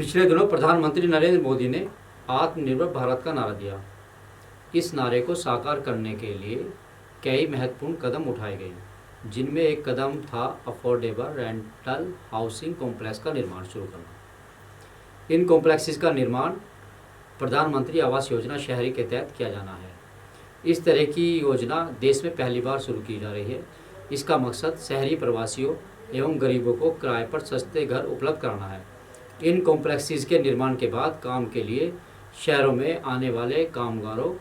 पिछले दिनों प्रधानमंत्री नरेंद्र मोदी ने आत्मनिर्भर भारत का नारा दिया। इस नारे को साकार करने के लिए कई महत्वपूर्ण कदम उठाए गए, जिनमें एक कदम था अफोर्डेबल रेंटल हाउसिंग कॉम्प्लेक्स का निर्माण शुरू करना। इन कॉम्प्लेक्सेस का निर्माण प्रधानमंत्री आवास योजना शहरी के तहत किया जाना है। इस तरह की योजना देश में पहली बार शुरू की जा रही है। इसका मकसद शहरी प्रवासियों एवं गरीबों को किराए पर सस्ते घर उपलब्ध कराना है। इन कॉम्प्लेक्सेस के निर्माण के बाद काम के लिए शहरों में आने वाले कामगारों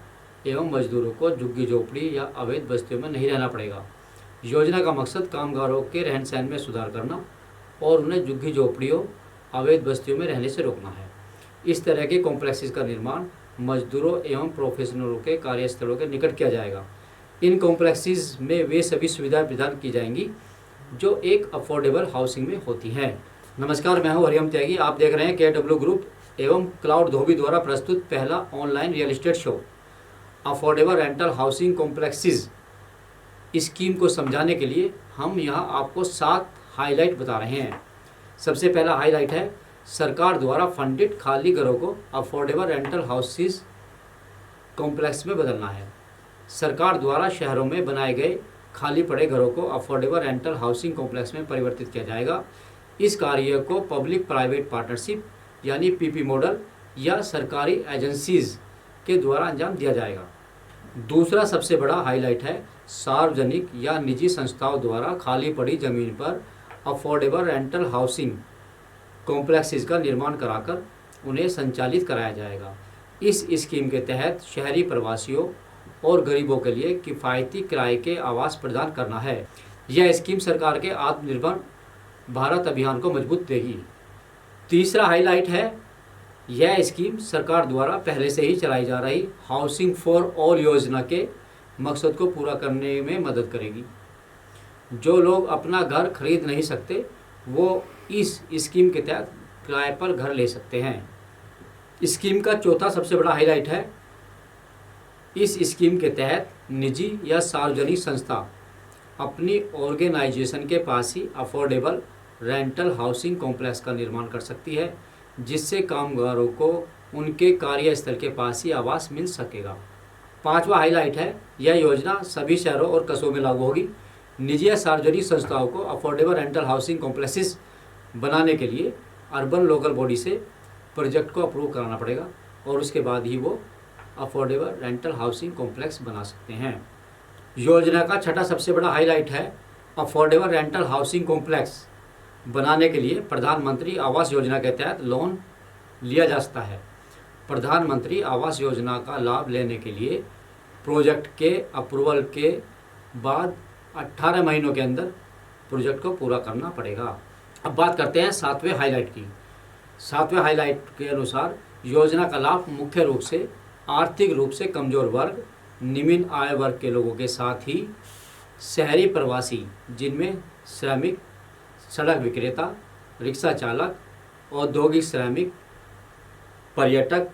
एवं मजदूरों को झुग्गी झोपड़ी या अवैध बस्तियों में नहीं रहना पड़ेगा। योजना का मकसद कामगारों के रहन सहन में सुधार करना और उन्हें झुग्गी झोपड़ियों अवैध बस्तियों में रहने से रोकना है। इस तरह के कॉम्प्लेक्सेस का निर्माण मजदूरों एवं प्रोफेशनलों के कार्यस्थलों के निकट किया जाएगा। इन कॉम्प्लेक्सेस में वे सभी सुविधाएं प्रदान की जाएंगी जो एक अफोर्डेबल हाउसिंग में होती हैं। नमस्कार, मैं हूं हरिओम त्यागी। आप देख रहे हैं KW ग्रुप एवं क्लाउड धोबी द्वारा प्रस्तुत पहला online real estate show. Affordable rental housing complexes scheme को समझाने के लिए हम यहां आपको 7 हाईलाइट बता रहे हैं। सबसे पहला हाईलाइट है सरकार द्वारा फंडित खाली घरों को अफोर्डेबल रेंटल हाउसेस कॉम्प्लेक्स में बदलना है। सरकार द्वारा शहरों में बनाए गए खाली पड़े घरों को अफोर्डेबल रेंटल हाउसिंग कॉम्प्लेक्स में परिवर्तित किया जाएगा। इस कार्य को पब्लिक प्राइवेट पार्टनरशिप यानी PP मॉडल या सरकारी एजेंसीज के द्वारा अंजाम दिया जाएगा। दूसरा सबसे बड़ा हाईलाइट है सार्वजनिक या निजी संस्थाओं द्वारा खाली पड़ी जमीन पर अफोर्डेबल रेंटल हाउसिंग कॉम्प्लेक्सेस का निर्माण कराकर उन्हें संचालित कराया जाएगा। इस स्कीम के तहत शहरी प्रवासियों और गरीबों के लिए किफ़ायती किराए के आवास प्रदान करना है। यह स्कीम सरकार के आत्मनिर्भर भारत अभियान को मजबूत देगी। तीसरा हाईलाइट है यह स्कीम सरकार द्वारा पहले से ही चलाई जा रही हाउसिंग फॉर ऑल योजना के मकसद को पूरा करने में मदद करेगी। जो लोग अपना घर खरीद नहीं सकते वो इस स्कीम के तहत किराए पर घर ले सकते हैं। स्कीम का चौथा सबसे बड़ा हाईलाइट है इस स्कीम के तहत निजी या सार्वजनिक संस्था अपनी ऑर्गेनाइजेशन के पास ही अफोर्डेबल रेंटल हाउसिंग कॉम्प्लेक्स का निर्माण कर सकती है, जिससे कामगारों को उनके कार्यस्थल के पास ही आवास मिल सकेगा। पांचवा हाईलाइट है यह योजना सभी शहरों और कस्बों में लागू होगी। निजी या सार्वजनिक संस्थाओं को अफोर्डेबल रेंटल हाउसिंग कॉम्प्लेक्सेस बनाने के लिए अर्बन लोकल बॉडी से प्रोजेक्ट को अप्रूव कराना पड़ेगा और उसके बाद ही वो अफोर्डेबल रेंटल हाउसिंग कॉम्प्लेक्स बना सकते हैं। योजना का छठा सबसे बड़ा हाईलाइट है अफोर्डेबल रेंटल हाउसिंग कॉम्प्लेक्स बनाने के लिए प्रधानमंत्री आवास योजना के तहत लोन लिया जा सकता है। प्रधानमंत्री आवास योजना का लाभ लेने के लिए प्रोजेक्ट के अप्रूवल के बाद 18 महीनों के अंदर प्रोजेक्ट को पूरा करना पड़ेगा। अब बात करते हैं 7वें हाईलाइट की। 7वें हाईलाइट के अनुसार योजना का लाभ मुख्य रूप से आर्थिक रूप से कमजोर वर्ग, निम्न आय वर्ग के लोगों के साथ ही शहरी प्रवासी जिनमें श्रमिक, सड़क विक्रेता, रिक्शा चालक, औद्योगिक श्रमिक, पर्यटक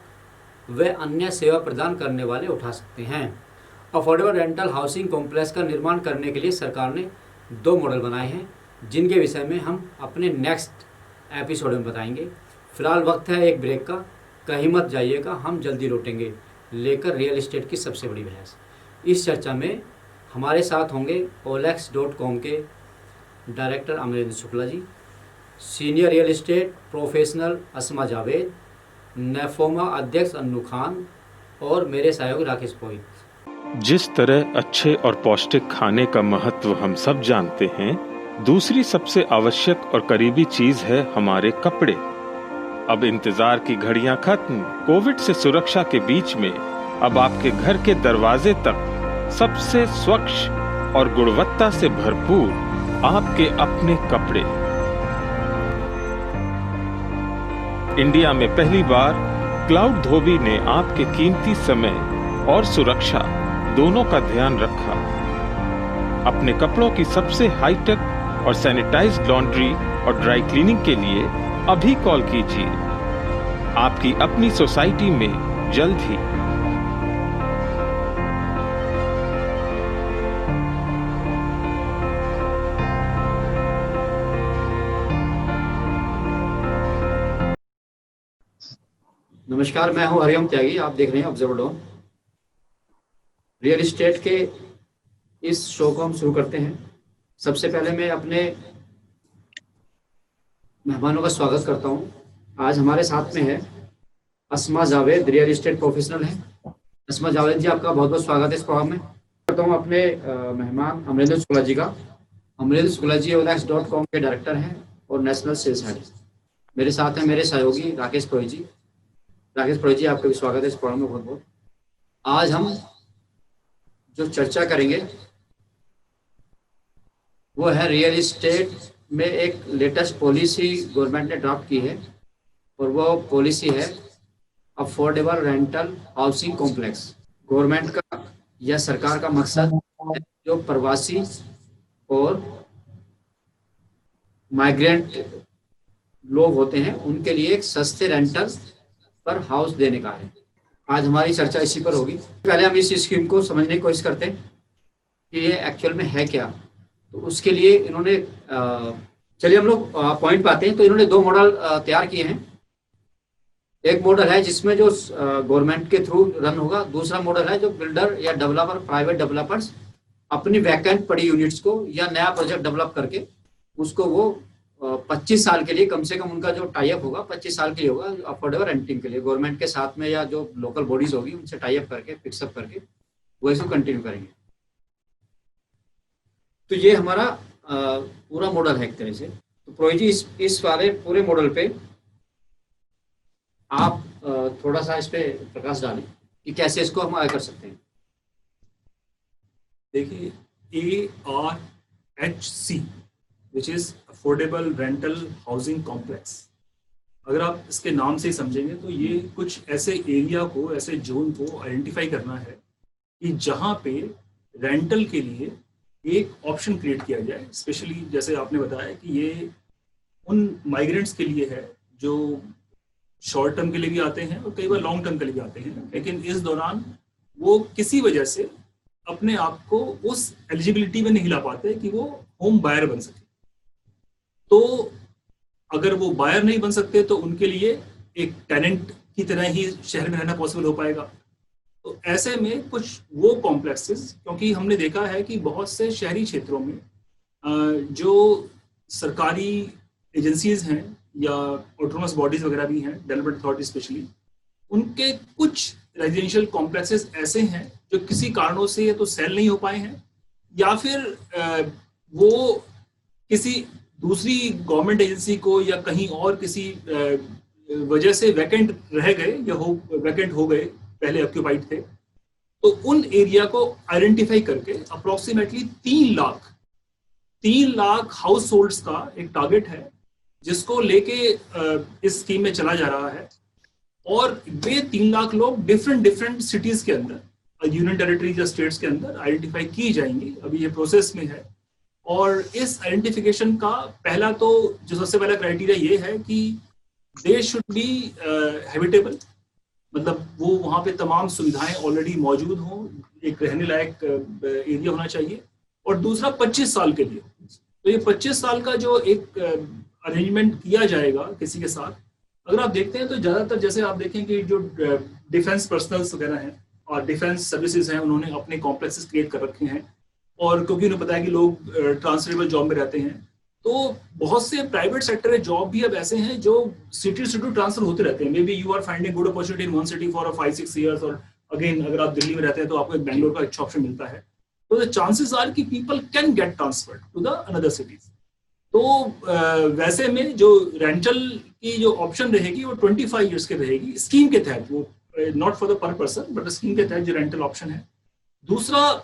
व अन्य सेवा प्रदान करने वाले उठा सकते हैं। अफोर्डेबल रेंटल हाउसिंग कॉम्प्लेक्स का निर्माण करने के लिए सरकार ने 2 मॉडल बनाए हैं, जिनके विषय में हम अपने नेक्स्ट एपिसोड में बताएंगे। फिलहाल वक्त है एक ब्रेक का। कहीं मत जाइएगा, हम जल्दी लौटेंगे लेकर रियल एस्टेट की सबसे बड़ी बहस। इस चर्चा में हमारे साथ होंगे OLX.com के director Amarendra Shukla ji, senior real estate professional अस्मा जावेद, नेफोमा अध्यक्ष अन्नू खान और मेरे सहयोगी राकेश पोहित। जिस तरह अच्छे और पौष्टिक खाने का महत्व हम सब जानते हैं, दूसरी सबसे आवश्यक और करीबी चीज है हमारे कपड़े। अब इंतजार की घड़ियां खत्म। कोविड से सुरक्षा के बीच में अब आपके घर के दरवाजे तक सबसे स्वच्छ और गुणवत्ता से भरपूर आपके अपने कपड़े। इंडिया में पहली बार क्लाउड धोबी ने आपके कीमती समय और सुरक्षा दोनों का ध्यान रखा। अपने कपड़ों की सबसे हाईटेक और सैनिटाइज्ड लॉन्ड्री और ड्राई क्लीनिंग के लिए अभी कॉल कीजिए। आपकी अपनी सोसाइटी में जल्द ही। नमस्कार, मैं हूं हरिओम त्यागी। आप देख रहे हैं ऑब्जर्वर डॉन। रियल इस्टेट के इस शो को हम शुरू करते हैं। सबसे पहले मैं अपने मेहमानों का स्वागत करता हूं। आज हमारे साथ में है अस्मा जावेद, रियल इस्टेट प्रोफेशनल है। अस्मा जावेद जी, आपका बहुत बहुत स्वागत है इस प्रोग्राम में। करता हूं अपने मेहमान अमरेंद्र शुक्ला जी का। अमरेंद्र शुक्ला जी OLX.com के डायरेक्टर हैं और नेशनल सेल्स हेड। मेरे साथ हैं मेरे सहयोगी राकेश पुरोहित जी। राकेश पुरोहित जी, आपका भी स्वागत है इस प्रोग्राम में बहुत बहुत। आज हम जो चर्चा करेंगे वो है रियल इस्टेट में एक लेटेस्ट पॉलिसी गवर्नमेंट ने ड्राफ्ट की है, और वो पॉलिसी है affordable rental housing complex. Government का या सरकार का मकसद है जो प्रवासी और माइग्रेंट लोग होते हैं उनके लिए एक सस्ते रेंटल पर हाउस देने का है। आज हमारी चर्चा इसी पर होगी। पहले हम इस स्कीम को समझने की कोशिश करते हैं कि ये एक्चुअल में है क्या। तो उसके लिए इन्होंने चलिए हम लोग पॉइंट पाते हैं। तो इन्होंने दो मॉडल तैयार किए हैं। एक मॉडल है जिसमें जो गवर्नमेंट के थ्रू रन होगा। दूसरा मॉडल है जो बिल्डर या डेवलपर, प्राइवेट डेवलपर्स अपनी वैकेंट पड़ी यूनिट्स को या नया प्रोजेक्ट डेवलप करके उसको वो 25 साल के लिए, कम से कम उनका जो टाई अप होगा 25 साल के लिए होगा, अफोर्डेबल रेंटिंग के लिए गवर्नमेंट के साथ में या जो लोकल बॉडीज होगी उनसे टाई अप करके, फिक्सअप करके वो इसको कंटिन्यू करेंगे। तो ये हमारा पूरा मॉडल है एक तरह से। तो प्रोहित जी, इस वाले पूरे मॉडल पे आप थोड़ा सा इस पे प्रकाश डालें कि कैसे इसको हम आगे कर सकते हैं। देखिए, ARHC which is affordable rental housing complex, अगर आप इसके नाम से ही समझेंगे तो ये कुछ ऐसे एरिया को, ऐसे जोन को आइडेंटिफाई करना है कि जहाँ पे रेंटल के लिए एक ऑप्शन क्रिएट किया जाए। स्पेशली जैसे आपने बताया कि ये उन माइग्रेंट्स के लिए है जो शॉर्ट टर्म के लिए भी आते हैं और कई बार लॉन्ग टर्म के लिए भी आते हैं, लेकिन इस दौरान वो किसी वजह से अपने आप को उस एलिजिबिलिटी में नहीं ला पाते कि वो होम बायर बन सके। तो अगर वो बायर नहीं बन सकते तो उनके लिए एक टेनेंट की तरह ही शहर में रहना पॉसिबल हो पाएगा। तो ऐसे में कुछ वो कॉम्प्लेक्सेस, क्योंकि हमने देखा है कि बहुत से शहरी क्षेत्रों में जो सरकारी एजेंसीज हैं या ऑटोनोमस बॉडीज वगैरह भी हैं, डेवलपमेंट अथॉरिटी स्पेशली, उनके कुछ रेजिडेंशियल कॉम्प्लेक्सेस ऐसे हैं जो किसी कारणों से या तो सेल नहीं हो पाए हैं या फिर वो किसी दूसरी गवर्नमेंट एजेंसी को या कहीं और किसी वजह से वैकेंट रह गए या वैकेंट हो गए, पहले ऑक्यूपाइड थे। तो उन एरिया को आइडेंटिफाई करके अप्रोक्सीमेटली 3 लाख हाउस होल्ड्स का एक टारगेट है जिसको लेके इस स्कीम में चला जा रहा है। और वे 3 लाख लोग डिफरेंट सिटीज के अंदर, यूनियन टेरिटरीज या स्टेट्स के अंदर आइडेंटिफाई की जाएंगी। अभी ये प्रोसेस में है। और इस आइडेंटिफिकेशन का पहला तो जो सबसे पहला क्राइटेरिया ये है कि दे शुड बी हैबिटेबल, मतलब वो वहाँ पे तमाम सुविधाएं ऑलरेडी मौजूद हों, एक रहने लायक एरिया होना चाहिए। और दूसरा 25 साल के लिए। तो ये 25 साल का जो एक अरेंजमेंट किया जाएगा किसी के साथ, अगर आप देखते हैं तो ज़्यादातर जैसे आप देखें कि जो डिफेंस पर्सनल्स वगैरह हैं और डिफेंस सर्विसेज हैं, उन्होंने अपने कॉम्प्लेक्सेस क्रिएट कर रखे हैं। और क्योंकि उन्हें पता है कि लोग ट्रांसफरेबल जॉब में रहते हैं, तो बहुत से प्राइवेट सेक्टर के जॉब भी अब ऐसे हैं जो सिटी से ट्रांसफर होते रहते हैं। Maybe you are finding good opportunity in one city for 5-6 years, और अगेन अगर आप दिल्ली में रहते हैं तो आपको एक बैंगलोर का अच्छा ऑप्शन मिलता है। तो द चांसेस आर कि people can get transferred to the another cities. तो वैसे में जो रेंटल की जो ऑप्शन रहेगी वो 25 ईयर्स के रहेगी स्कीम के तहत, वो not for the per person but scheme के तहत जो रेंटल ऑप्शन है। दूसरा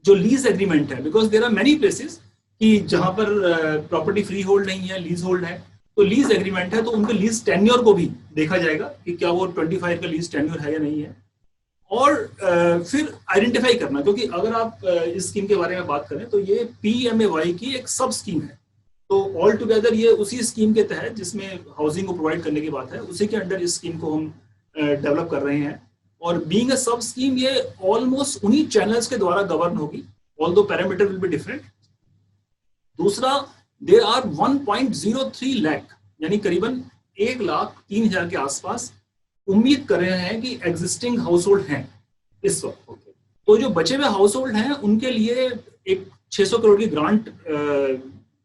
जो लीज एग्रीमेंट है, because there are many places कि जहां पर प्रॉपर्टी फ्री होल्ड नहीं है, लीज होल्ड है, तो लीज एग्रीमेंट है, तो उनके लीज टेन्योर को भी देखा जाएगा कि क्या वो 25 का लीज टेन्योर है या नहीं है। और फिर आइडेंटिफाई करना, क्योंकि अगर आप इस स्कीम के बारे में बात करें तो ये PMAY की एक सब स्कीम है। तो ऑल टुगेदर ये उसी स्कीम के तहत जिसमें हाउसिंग को प्रोवाइड करने की बात है, उसी के अंडर इस स्कीम को हम डेवलप कर रहे हैं। और बीइंग अ सब स्कीम ये ऑलमोस्ट उन्हीं चैनल्स के द्वारा गवर्न होगी, although parameter will be different. दूसरा, देयर आर 1.03 लाख, यानी करीबन 1,03,000 के आसपास उम्मीद कर रहे हैं कि एग्जिस्टिंग हाउस होल्ड हैं इस वक्त। तो जो बचे हुए हाउस होल्ड हैं उनके लिए एक 600 करोड़ की ग्रांट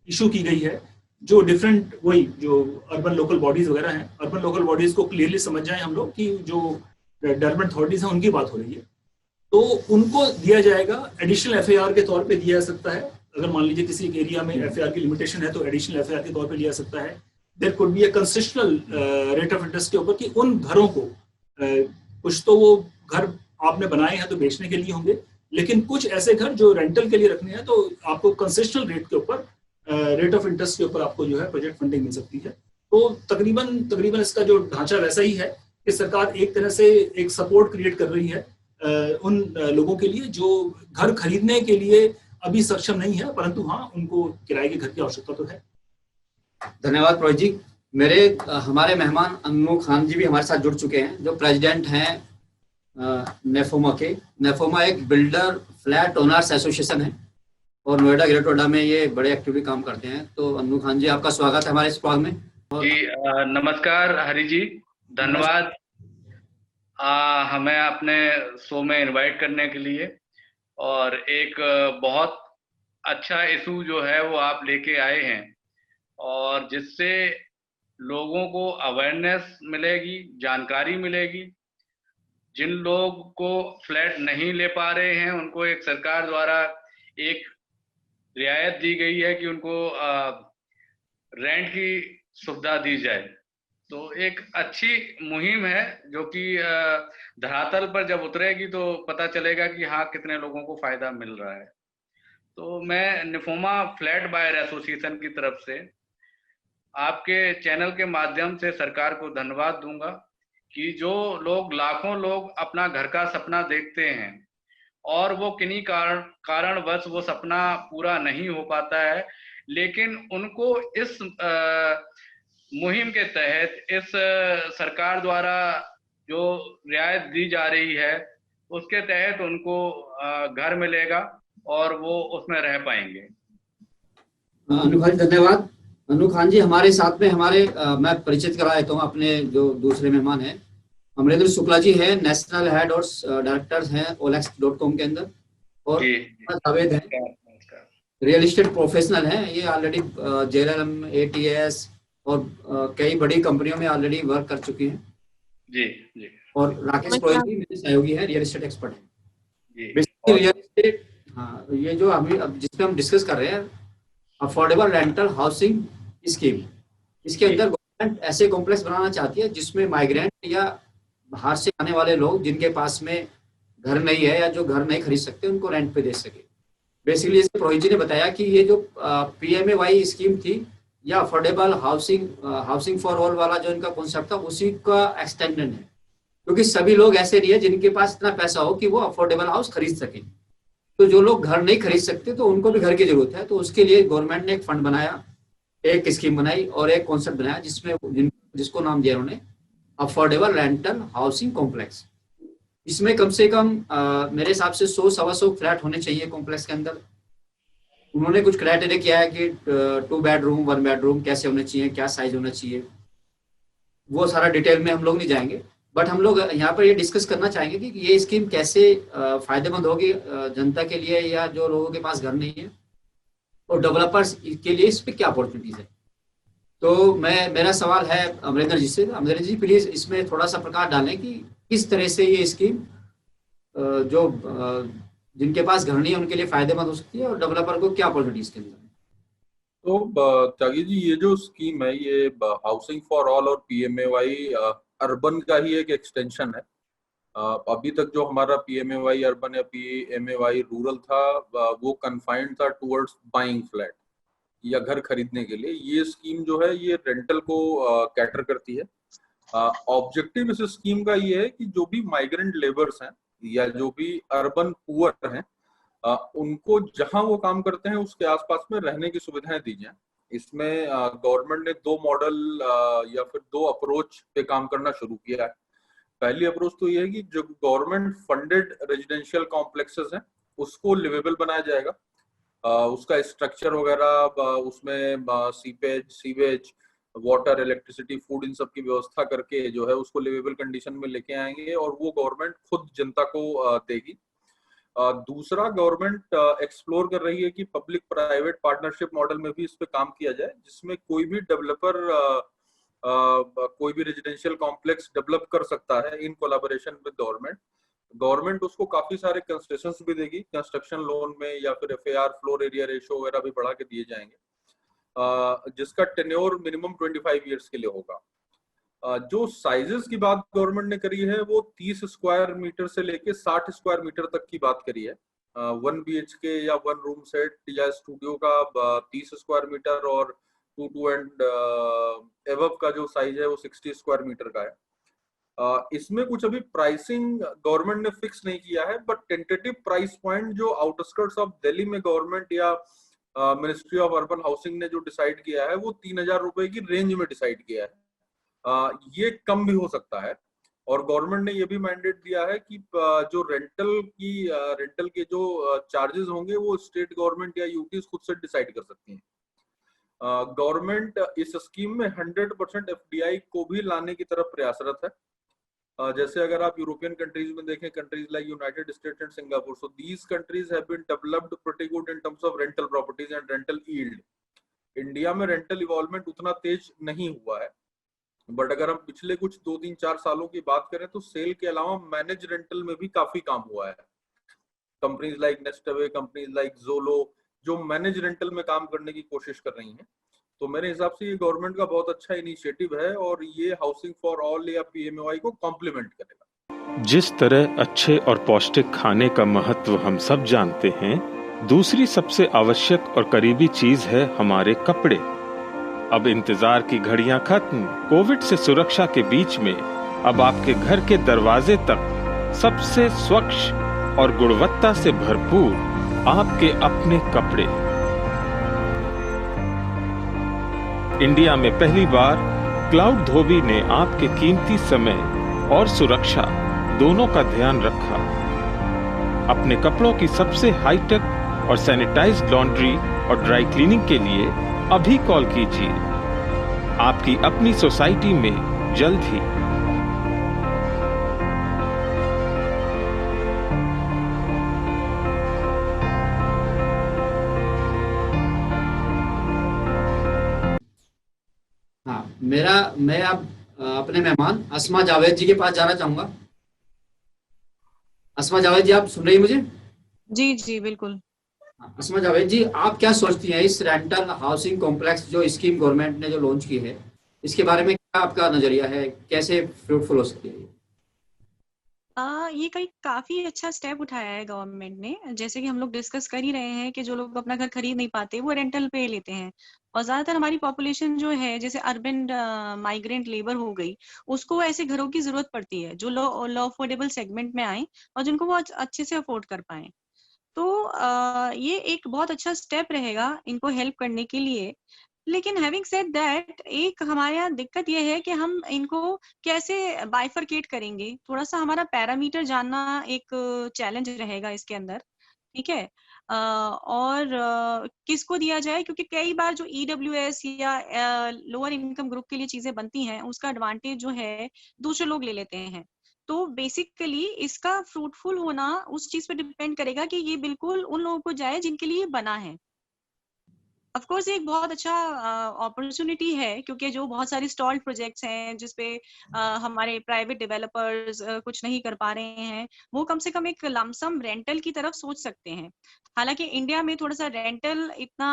इशू की गई है, जो डिफरेंट वही जो अर्बन लोकल बॉडीज वगैरह हैं, अर्बन लोकल बॉडीज को क्लियरली समझ जाए हम लोग कि जो डेवलपमेंट अथॉरिटीज हैं उनकी बात हो रही है, तो उनको दिया जाएगा। एडिशनल एफआईआर के तौर पे दिया जा सकता है। अगर मान लीजिए किसी एक एरिया में एफआईआर की लिमिटेशन है तो एडिशनल एफआईआर के तौर पे लिया जा सकता है। There could be a concessional rate of interest के ऊपर कि उन घरों को कुछ तो वो घर आपने बनाए हैं तो बेचने के लिए होंगे, लेकिन कुछ ऐसे घर जो रेंटल के लिए रखने हैं तो आपको कंसेशनल रेट के ऊपर रेट ऑफ इंटरेस्ट के ऊपर आपको जो है प्रोजेक्ट फंडिंग मिल सकती है। तो तकरीबन इसका जो ढांचा वैसा ही है कि सरकार एक तरह से एक सपोर्ट क्रिएट कर रही है उन लोगों के लिए जो घर खरीदने के लिए अभी सक्षम नहीं है, परंतु हाँ उनको किराए के घर की आवश्यकता तो है। धन्यवाद प्रोहित जी। हमारे मेहमान अन्नू खान जी भी हमारे साथ जुड़ चुके हैं, जो प्रेसिडेंट हैं नेफोमा के। नेफोमा एक बिल्डर फ्लैट ओनर्स एसोसिएशन है और नोएडा ग्रेटर नोएडा में ये बड़े एक्टिवली काम करते हैं। तो अन्नू खान जी, आपका स्वागत है हमारे इस प्रोग्राम में। जी नमस्कार हरि जी, धन्यवाद हमें अपने शो में इनवाइट करने के लिए। और एक बहुत अच्छा इशू जो है वो आप लेके आए हैं और जिससे लोगों को अवेयरनेस मिलेगी, जानकारी मिलेगी। जिन लोग को फ्लैट नहीं ले पा रहे हैं उनको एक सरकार द्वारा एक रियायत दी गई है कि उनको रेंट की सुविधा दी जाए। तो एक अच्छी मुहिम है जो कि धरातल पर जब उतरेगी तो पता चलेगा कि हाँ कितने लोगों को फायदा मिल रहा है। तो मैं निफोमा फ्लैट बायर एसोसिएशन की तरफ से आपके चैनल के माध्यम से सरकार को धन्यवाद दूंगा कि जो लोग लाखों लोग अपना घर का सपना देखते हैं और वो किन्हीं कारणवश वो सपना पूरा नहीं हो पाता है, लेकिन उनको इस मुहिम के तहत इस सरकार द्वारा जो रियायत दी जा रही है उसके तहत उनको घर मिलेगा और वो उसमें रह पाएंगे। अनु खान धन्यवाद। अनु खान जी हमारे साथ में मैं परिचित करा देता हूँ अपने जो दूसरे मेहमान हैं। अमरेंद्र शुक्ला जी हैं, नेशनल हेड और डायरेक्टर हैं OLX.com के अंदर, और जावेद हैं, रियल एस्टेट प्रोफेशनल हैं। ये ऑलरेडी JLLM, ATS और कई बड़ी कंपनियों में ऑलरेडी वर्क कर चुके हैं। जी जी। और राकेश पुरोहित जी मेरे सहयोगी हैं, रियल एस्टेट एक्सपर्ट हैं। जी। रियल एस्टेट, हाँ, ये जो अभी जिसपे हम डिस्कस कर रहे हैं अफोर्डेबल रेंटल हाउसिंग स्कीम, इसके अंदर गवर्नमेंट ऐसे कॉम्प्लेक्स बनाना चाहती है जिसमें माइग्रेंट या बाहर से आने वाले लोग जिनके पास में घर नहीं है या जो घर नहीं खरीद सकते उनको रेंट पे दे सके। बेसिकली जैसे प्रोहित जी ने बताया कि ये जो PMAY स्कीम थी या अफोर्डेबल हाउसिंग फॉर ऑल वाला जो इनका कॉन्सेप्ट था उसी का एक्सटेंडेड है, क्योंकि सभी लोग ऐसे नहीं है जिनके पास इतना पैसा हो कि वो अफोर्डेबल हाउस खरीद सके। तो जो लोग घर नहीं खरीद सकते तो उनको भी घर की जरूरत है। तो उसके लिए गवर्नमेंट ने एक फंड बनाया, एक स्कीम बनाई और एक कॉन्सेप्ट बनाया जिसमें जिसको नाम दिया उन्होंने अफोर्डेबल रेंटल हाउसिंग कॉम्प्लेक्स। इसमें कम से कम मेरे हिसाब से 100-125 फ्लैट होने चाहिए कॉम्प्लेक्स के अंदर। उन्होंने कुछ क्राइटेरिया किया है कि 2 बेडरूम 1 बेडरूम कैसे होने चाहिए, क्या साइज होना चाहिए, वो सारा डिटेल में हम लोग नहीं जाएंगे। बट हम लोग यहाँ पर ये डिस्कस करना चाहेंगे कि ये स्कीम कैसे फायदेमंद होगी जनता के लिए या जो लोगों के पास घर नहीं है, और डेवलपर्स के लिए इस पर क्या अपॉर्चुनिटीज है। तो मेरा सवाल है अमरेंद्र जी से। अमरेंद्र जी प्लीज इसमें थोड़ा सा प्रकाश डालें कि किस तरह से ये स्कीम जो जिनके पास घर नहीं है उनके लिए फायदेमंद हो सकती है और डेवलपर को क्या अपॉर्चुनिटीज के अंदर। तो त्यागी जी, ये जो स्कीम है ये हाउसिंग फॉर ऑल और PMAY अर्बन का ही एक एक्सटेंशन है। अभी तक जो हमारा PMAY अर्बन या PMAY रूरल था वो कन्फाइंड था टुवर्ड्स बाइंग फ्लैट या घर खरीदने के लिए। ये स्कीम जो है ये रेंटल को कैटर करती है। ऑब्जेक्टिव इस स्कीम का ये है कि जो भी माइग्रेंट लेबर्स हैं या जो भी अर्बन पुअर हैं उनको जहां वो काम करते हैं उसके आसपास में रहने की सुविधाएं दी जाएं। इसमें गवर्नमेंट ने 2 मॉडल या फिर 2 अप्रोच पे काम करना शुरू किया है। पहली अप्रोच तो ये है कि जो गवर्नमेंट फंडेड रेजिडेंशियल कॉम्प्लेक्सेस हैं उसको लिवेबल बनाया जाएगा। उसका स्ट्रक्चर वगैरह उसमें seepage, sewage, water, electricity, food, इन सब की व्यवस्था करके जो है उसको लिवेबल कंडीशन में लेके आएंगे और वो गवर्नमेंट खुद जनता को देगी। दूसरा, गवर्नमेंट एक्सप्लोर कर रही है कि पब्लिक प्राइवेट पार्टनरशिप मॉडल में भी इस पे काम किया जाए, जिसमें कोई भी डेवलपर कोई भी रेजिडेंशियल कॉम्प्लेक्स डेवलप कर सकता है in collaboration with government. Government उसको काफी सारे कंसेशंस भी देगी कंस्ट्रक्शन लोन में, या फिर एफएआर, फ्लोर एरिया रेशो वगैरह भी बढ़ा के दिए जाएंगे, जिसका टेन्योर मिनिमम 25 ईयर्स के लिए होगा। जो साइजेस की बात गवर्नमेंट ने करी है वो 30 स्क्वायर मीटर से लेके 60 स्क्वायर मीटर तक की बात करी है। 1 BHK या 1 रूम सेट या स्टूडियो का 30 स्क्वायर मीटर और 2 एंड एबव का जो साइज है वो 60 स्क्वायर मीटर का है। इसमें कुछ अभी प्राइसिंग गवर्नमेंट ने फिक्स नहीं किया है, बट टेंटेटिव प्राइस पॉइंट जो आउटस्कर्ट्स ऑफ दिल्ली में गवर्नमेंट या मिनिस्ट्री ऑफ अर्बन हाउसिंग ने जो डिसाइड किया है वो 3000 रुपए की रेंज में डिसाइड किया है। ये कम भी हो सकता है, और गवर्नमेंट ने ये भी मैंडेट दिया है कि जो रेंटल के जो चार्जेस होंगे वो स्टेट गवर्नमेंट या यूटीज खुद से डिसाइड कर सकती हैं। गवर्नमेंट इस स्कीम में 100% FDI को भी लाने की तरफ प्रयासरत है। जैसे अगर आप यूरोपियन कंट्रीज में देखें, countries like United States and Singapore, so these countries have been developed pretty good in terms of rental properties and rental yield. India में रेंटल इवॉल्वमेंट उतना तेज नहीं हुआ है, बट अगर हम पिछले कुछ 2-3-4 सालों की बात करें तो सेल के अलावा मैनेज रेंटल में भी काफी काम हुआ है। कंपनीज लाइक नेस्टअवे, कंपनीज लाइक जोलो जो मैनेज रेंटल में काम करने की कोशिश कर रही हैं। तो मेरे हिसाब से ये गवर्नमेंट का बहुत अच्छा इनिशिएटिव है और ये हाउसिंग फॉर ऑल या PMAY को कॉम्प्लीमेंट करेगा। जिस तरह अच्छे और पौष्टिक खाने का महत्व हम सब जानते हैं, दूसरी सबसे आवश्यक और करीबी चीज है हमारे कपड़े। अब इंतजार की घड़ियां खत्म। कोविड से सुरक्षा के बीच में अब आपके घर के दरवाजे तक सबसे स्वच्छ और गुणवत्ता से भरपूर आपके अपने कपड़े। इंडिया में पहली बार क्लाउड धोबी ने आपके कीमती समय और सुरक्षा दोनों का ध्यान रखा। अपने कपड़ों की सबसे हाईटेक और सैनिटाइज्ड लॉन्ड्री और ड्राई क्लीनिंग के लिए अभी कॉल कीजिए। आपकी अपनी सोसाइटी में जल्द ही। हाँ, मैं अब अपने मेहमान अस्मा जावेद जी के पास जाना चाहूंगा। अस्मा जावेद जी, आप सुन रही हैं मुझे? जी जी बिल्कुल। अस्मा जावेद जी, आप क्या सोचती हैं इस रेंटल हाउसिंग कॉम्प्लेक्स जो स्कीम गवर्नमेंट ने जो लॉन्च की है, इसके बारे में क्या आपका नजरिया है? कैसे फ्रूटफुल हो सकती है? ये काफी अच्छा स्टेप उठाया है गवर्नमेंट ने। जैसे कि हम लोग डिस्कस कर ही रहे हैं कि जो लोग अपना घर खरीद नहीं पाते वो रेंटल पे लेते हैं, और ज्यादातर हमारी पॉपुलेशन जो है जैसे अर्बन माइग्रेंट लेबर हो गई, उसको ऐसे घरों की जरूरत पड़ती है जो लो अफोर्डेबल सेगमेंट में आए और जिनको वो अच्छे से अफोर्ड कर पाए। तो ये एक बहुत अच्छा स्टेप रहेगा इनको हेल्प करने के लिए। लेकिन हैविंग सेड दैट, एक हमारे यहाँ दिक्कत ये है कि हम इनको कैसे बाइफरकेट करेंगे, थोड़ा सा हमारा पैरामीटर जानना एक चैलेंज रहेगा इसके अंदर। ठीक है, और किसको दिया जाए, क्योंकि कई बार जो EWS या लोअर इनकम ग्रुप के लिए चीजें बनती हैं उसका एडवांटेज जो है दूसरे लोग ले लेते हैं। तो बेसिकली इसका फ्रूटफुल होना उस चीज पे डिपेंड करेगा कि ये बिल्कुल उन लोगों को जाए जिनके लिए बना है। ऑफ कोर्स एक बहुत अच्छा अपॉर्चुनिटी है, क्योंकि जो बहुत सारी स्टॉल्ड प्रोजेक्ट्स हैं जिसपे हमारे प्राइवेट डेवलपर्स कुछ नहीं कर पा रहे हैं, वो कम से कम एक लमसम रेंटल की तरफ सोच सकते हैं। हालांकि इंडिया में थोड़ा सा रेंटल इतना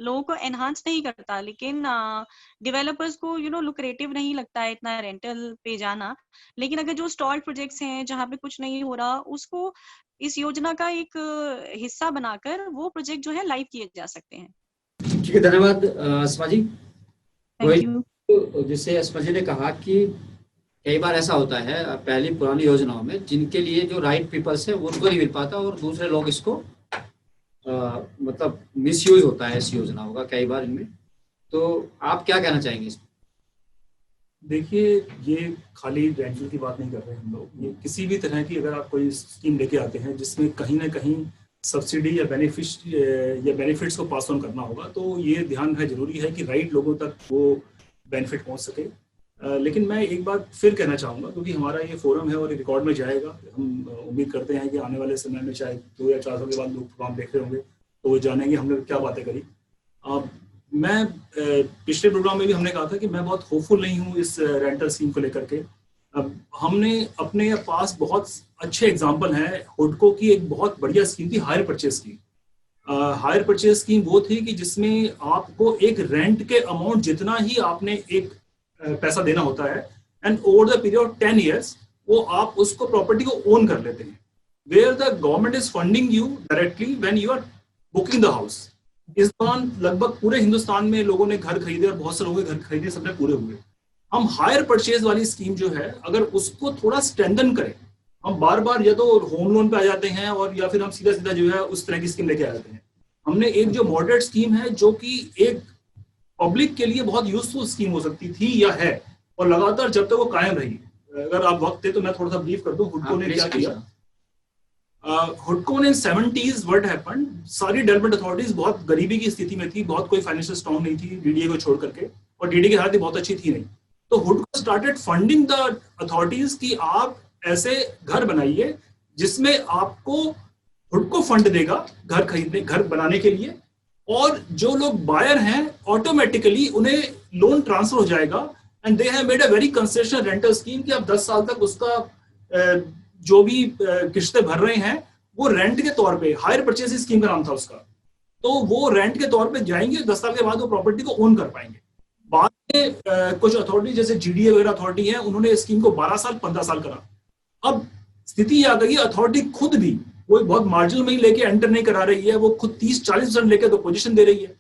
लोगों को एनहांस नहीं करता, लेकिन डेवलपर्स को लुक्रेटिव नहीं लगता है इतना रेंटल पे जाना। लेकिन अगर जो स्टॉल्ड प्रोजेक्ट्स हैं जहाँ पे कुछ नहीं हो रहा, उसको इस योजना का एक हिस्सा बनाकर वो प्रोजेक्ट जो है लाइव किए जा सकते हैं। ठीक है, धन्यवाद अस्मा जी। Thank you. जिससे अस्मा जी ने कहा कि कई बार ऐसा होता है पहली पुरानी योजनाओं में जिनके लिए जो राइट पीपल्स है उनको नहीं मिल पाता और दूसरे लोग इसको मतलब मिसयूज होता है इस योजनाओं का कई बार इनमें। तो आप क्या कहना चाहेंगे इसमें? देखिए, ये खाली रेंटल की बात नहीं कर रहे हैं हम लोग। ये किसी भी तरह की अगर आप कोई स्कीम लेके आते हैं जिसमें कहीं ना कहीं सब्सिडी या बेनिफिट्स को पास ऑन करना होगा। तो ये ध्यान है जरूरी है कि राइट लोगों तक वो बेनिफिट पहुंच सके। लेकिन मैं एक बात फिर कहना चाहूँगा, क्योंकि हमारा ये फोरम है और रिकॉर्ड में जाएगा, हम उम्मीद करते हैं कि आने वाले समय में चाहे 2 या 4 साल के बाद लोग प्रोग्राम देख रहे होंगे तो वो जानेंगे हमने क्या बातें करी। मैं पिछले प्रोग्राम में भी हमने कहा था कि मैं बहुत होपफुल नहीं हूँ इस रेंटल स्कीम को लेकर के। अब हमने अपने पास बहुत अच्छे एग्जाम्पल हैं। हुडको की एक बहुत बढ़िया स्कीम थी hire purchase scheme. Hire purchase scheme वो थी कि जिसमें आपको एक रेंट के अमाउंट जितना ही आपने एक पैसा देना होता है, and over the period of 10 years वो आप उसको प्रॉपर्टी को ओन कर लेते हैं, where the government is funding you directly when you are booking the house. इस दौरान लगभग पूरे हिंदुस्तान में लोगों ने घर खरीदे और बहुत से लोगों के घर खरीदे, सबने पूरे हुए। हम हायर परचेज वाली स्कीम जो है अगर उसको थोड़ा स्ट्रेंथन करें, हम बार बार या तो होम लोन पे आ जाते हैं और या फिर हम सीधा सीधा जो है उस तरह की स्कीम लेके आ जाते हैं। हमने एक जो मॉडरेट स्कीम है जो कि एक पब्लिक के लिए बहुत यूजफुल स्कीम हो सकती थी या है, और लगातार जब तक वो कायम रही। अगर आप वक्त दे तो मैं थोड़ा सा ब्रीफ कर दूं हुडको ने क्या किया। हुडको ने 70s व्हाट हैपेंड, सारी डेवलपमेंट अथॉरिटीज बहुत गरीबी की स्थिति में थी, बहुत कोई फाइनेंशियल स्ट्रॉन्ग नहीं थी डीडीए को छोड़ करके, और डीडीए की हालत बहुत अच्छी थी नहीं। तो हुडको स्टार्टेड फंडिंग द अथॉरिटीज कि आप ऐसे घर बनाइए जिसमें आपको हुडको फंड देगा घर खरीदने, घर बनाने के लिए, और जो लोग बायर हैं ऑटोमेटिकली उन्हें लोन ट्रांसफर हो जाएगा। And they have made a very concessional rental scheme कि आप 10 साल तक उसका जो भी किस्तें भर रहे हैं वो रेंट के तौर पे, हायर परचेज स्कीम का नाम था उसका, तो वो रेंट के तौर पे जाएंगे, 10 साल के बाद वो प्रॉपर्टी को ओन कर पाएंगे। बाद में कुछ अथॉरिटी जैसे जीडीए वगैरह अथॉरिटी है, उन्होंने स्कीम को 12 साल 15 साल करा। अब स्थिति ये आ गई अथॉरिटी खुद भी वो बहुत मार्जिनल में ही लेके एंटर नहीं करा रही है, वो खुद 30-40% लेके तो पोजीशन दे रही है,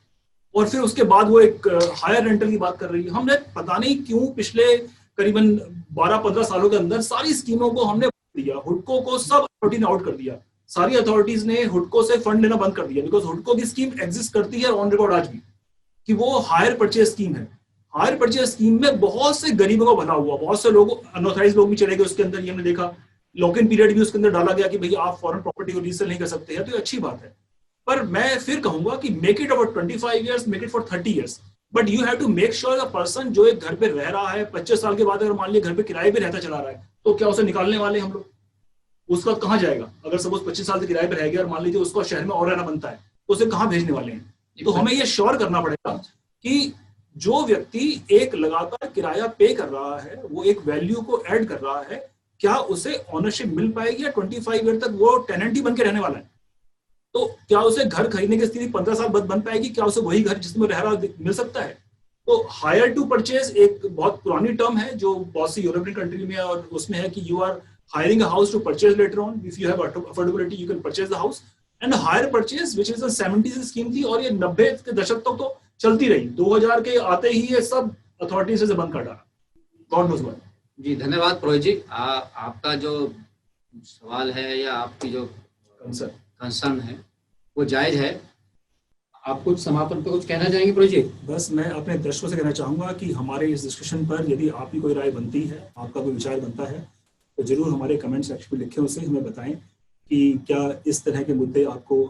और फिर उसके बाद वो एक हायर रेंटल की बात कर रही है। हमने पता नहीं क्यों पिछले करीबन 12-15 सालों के अंदर सारी स्कीमों को हमने दिया, हुडको को सब अथॉरिटी ने आउट कर दिया। सारी अथॉरिटीज ने हुडको से फंड लेना बंद कर दिया, बिकॉज हुडको की स्कीम एग्जिस्ट करती है ऑन रिकॉर्ड आज भी कि वो हायर परचेज स्कीम है। हायर परचेज स्कीम में बहुत से गरीबों का भला हुआ, बहुत से लोग अनऑथराइज लोग भी चले गए उसके अंदर। ये हमने देखा लॉक इन पीरियड भी उसके अंदर डाला गया कि भाई आप फॉरेन प्रॉपर्टी को रीसेल नहीं कर सकते हैं, तो ये अच्छी बात है। पर मैं फिर कहूंगा कि make it over 25 years, make it for 30 years, but you have to make sure the person जो एक घर पे रह रहा है 25 साल के बाद अगर मान लिया घर पे किराए पे रहता चला रहा है, तो क्या उसे निकालने वाले हम लोग? उसका कहाँ जाएगा? अगर सपोज 25 साल से किराए पे रह गया और मान लीजिए उसको शहर में और रहना बनता है, तो उसे कहाँ भेजने वाले हैं? तो हमें ये श्योर करना पड़ेगा कि जो व्यक्ति एक लगातार किराया पे कर रहा है, वो एक वैल्यू को ऐड कर रहा है, क्या उसे ऑनरशिप मिल पाएगी या 25 ईयर तक वो टेनेंट ही बन के रहने वाला है? तो क्या उसे घर खरीदने की स्थिति 15 साल बाद बन पाएगी? क्या उसे वही घर जिसमें रह रहा मिल सकता है? तो हायर टू परचेज एक बहुत पुरानी टर्म है जो बहुत सी यूरोपियन कंट्री में, और उसमें है कि you are hiring a house to purchase later on. If you have affordability, you can purchase the house. And hire purchase, which is a 70s scheme थी, और ये 90 के दशक तक तो चलती रही। 2000 के आते ही ये सब अथॉरिटी से बंद कर डाला। God knows why. जी धन्यवाद पुरोहित जी। आपका जो सवाल है या आपकी जो कंसर्न है वो जायज है। आप कुछ समापन पे कुछ कहना चाहेंगे पुरोहित जी? बस मैं अपने दर्शकों से कहना चाहूंगा कि हमारे इस डिस्कशन पर यदि आपकी कोई राय बनती है, आपका कोई विचार बनता है, तो जरूर हमारे कमेंट सेक्शन में लिखें, उसे हमें बताएं कि क्या इस तरह के मुद्दे आपको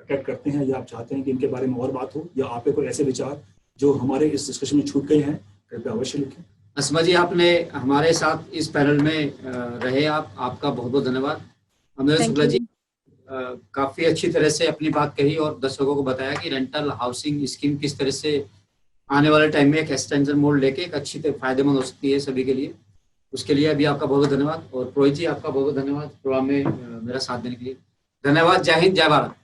अट्रैक्ट करते हैं या आप चाहते हैं कि इनके बारे में और बात हो, या आपके कोई ऐसे विचार जो हमारे इस डिस्कशन में छूट गए हैं, कृपया अवश्य लिखें। असमा जी, आपने हमारे साथ इस पैनल में रहे, आपका बहुत बहुत धन्यवाद। अमरेंद्र शुक्ला जी काफ़ी अच्छी तरह से अपनी बात कही और दर्शकों को बताया कि रेंटल हाउसिंग स्कीम किस तरह से आने वाले टाइम में एक एक्सटेंशन मोड लेके एक अच्छी फायदेमंद हो सकती है सभी के लिए। उसके लिए अभी आपका बहुत बहुत धन्यवाद। और पुरोहित जी आपका बहुत बहुत धन्यवाद प्रोग्राम में मेरा साथ देने के लिए। धन्यवाद। जय हिंद, जय भारत।